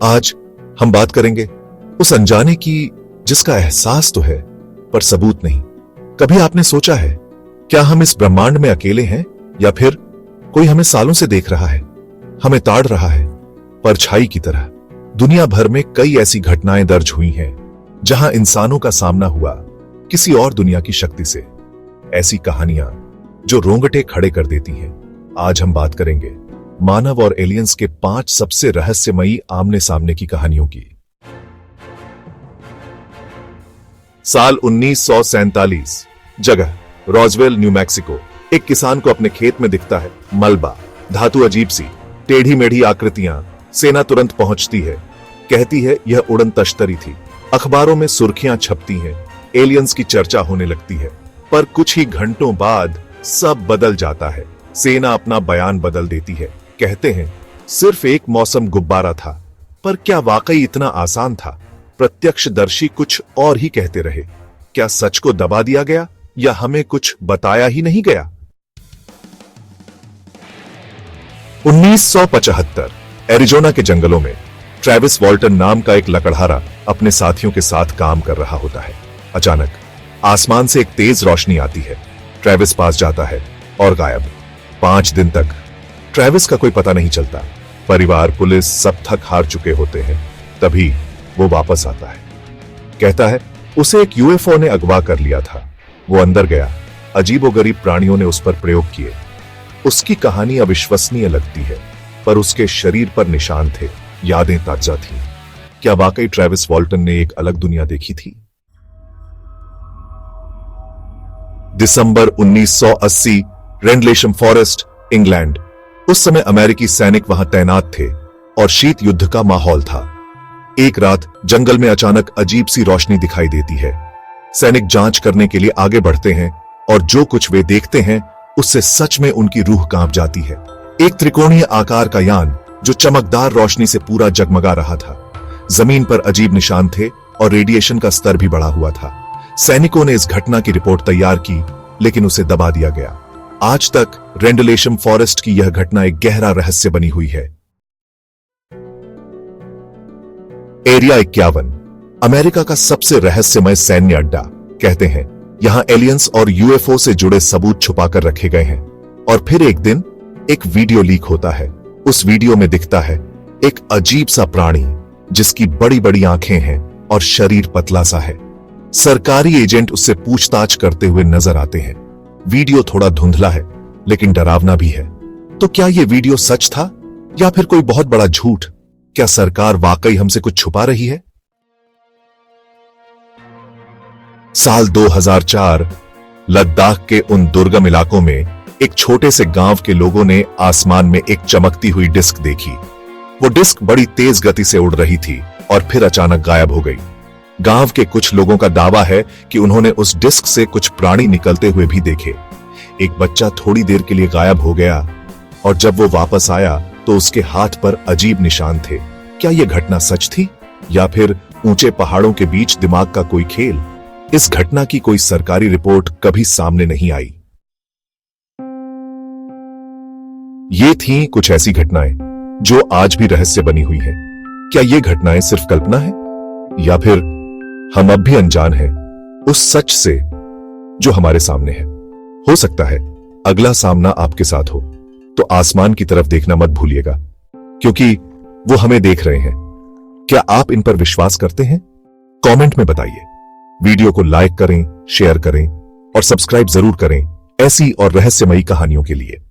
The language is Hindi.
आज हम बात करेंगे उस अनजाने की जिसका एहसास तो है पर सबूत नहीं। कभी आपने सोचा है क्या हम इस ब्रह्मांड में अकेले हैं या फिर कोई हमें सालों से देख रहा है, हमें ताड़ रहा है परछाई की तरह। दुनिया भर में कई ऐसी घटनाएं दर्ज हुई हैं जहां इंसानों का सामना हुआ किसी और दुनिया की शक्ति से। ऐसी कहानियां जो रोंगटे खड़े कर देती हैं। आज हम बात करेंगे मानव और एलियंस के 5 सबसे रहस्यमयी आमने सामने की कहानियों की। साल 1947, जगह रॉजवेल, न्यू मैक्सिको। एक किसान को अपने खेत में दिखता है मलबा, धातु अजीब सी, टेढ़ी मेढ़ी आकृतियां। सेना तुरंत पहुंचती है, कहती है यह उड़न तश्तरी थी। अखबारों में सुर्खियां छपती हैं, एलियंस की चर्चा होने लगती है। पर कुछ ही घंटों बाद सब बदल जाता है। सेना अपना बयान बदल देती है, कहते हैं सिर्फ एक मौसम गुब्बारा था। पर क्या वाकई इतना आसान था? प्रत्यक्षदर्शी कुछ और ही कहते रहे। क्या सच को दबा दिया गया या हमें कुछ बताया ही नहीं गया? 1975 एरिजोना के जंगलों में ट्रेविस वॉल्टन नाम का एक लकड़हारा अपने साथियों के साथ काम कर रहा होता है। अचानक आसमान से एक तेज रोशनी आती है। ट्रेविस पास जाता है और गायब। 5 दिन तक ट्रेविस का कोई पता नहीं चलता। परिवार, पुलिस सब थक हार चुके होते हैं। तभी वो वापस आता है, कहता है उसे एक यूएफओ ने अगवा कर लिया था। वो अंदर गया, अजीबोगरीब प्राणियों ने उस पर प्रयोग किए। उसकी कहानी अविश्वसनीय लगती है, पर उसके शरीर पर निशान थे, यादें ताजा थीं। क्या वाकई ट्रेविस वॉल्टन ने एक अलग दुनिया देखी थी? दिसंबर 1980, रेंडलेशम फॉरेस्ट, इंग्लैंड। उस समय अमेरिकी सैनिक वहां तैनात थे और शीत युद्ध का माहौल था। एक रात जंगल में अचानक अजीब सी रोशनी दिखाई देती है। सैनिक जांच करने के लिए आगे बढ़ते हैं और जो कुछ वे देखते हैं उससे सच में उनकी रूह कांप जाती है। एक त्रिकोणीय आकार का यान जो चमकदार रोशनी से पूरा जगमगा रहा था। जमीन पर अजीब निशान थे और रेडिएशन का स्तर भी बढ़ा हुआ था। सैनिकों ने इस घटना की रिपोर्ट तैयार की, लेकिन उसे दबा दिया गया। आज तक रेंडलेशम फॉरेस्ट की यह घटना एक गहरा रहस्य बनी हुई है। एरिया 51, अमेरिका का सबसे रहस्यमय सैन्य अड्डा। कहते हैं यहां एलियंस और यूएफओ से जुड़े सबूत छुपाकर रखे गए हैं। और फिर एक दिन एक वीडियो लीक होता है। उस वीडियो में दिखता है एक अजीब सा प्राणी जिसकी बड़ी बड़ी आंखें हैं और शरीर पतला सा है। सरकारी एजेंट उससे पूछताछ करते हुए नजर आते हैं। वीडियो थोड़ा धुंधला है, लेकिन डरावना भी है। तो क्या यह वीडियो सच था या फिर कोई बहुत बड़ा झूठ? क्या सरकार वाकई हमसे कुछ छुपा रही है? साल 2004, लद्दाख के उन दुर्गम इलाकों में एक छोटे से गांव के लोगों ने आसमान में एक चमकती हुई डिस्क देखी। वो डिस्क बड़ी तेज गति से उड़ रही थी और फिर अचानक गायब हो गई। गांव के कुछ लोगों का दावा है कि उन्होंने उस डिस्क से कुछ प्राणी निकलते हुए भी देखे। एक बच्चा थोड़ी देर के लिए गायब हो गया और जब वो वापस आया तो उसके हाथ पर अजीब निशान थे। क्या यह घटना सच थी या फिर ऊंचे पहाड़ों के बीच दिमाग का कोई खेल? इस घटना की कोई सरकारी रिपोर्ट कभी सामने नहीं आई। ये थीं कुछ ऐसी घटनाएं जो आज भी रहस्य बनी हुई हैं। क्या ये घटनाएं सिर्फ कल्पना है या फिर हम अब भी अनजान हैं उस सच से जो हमारे सामने है? हो सकता है अगला सामना आपके साथ हो, तो आसमान की तरफ देखना मत भूलिएगा, क्योंकि वो हमें देख रहे हैं। क्या आप इन पर विश्वास करते हैं? कमेंट में बताइए। वीडियो को लाइक करें, शेयर करें और सब्सक्राइब जरूर करें ऐसी और रहस्यमयी कहानियों के लिए।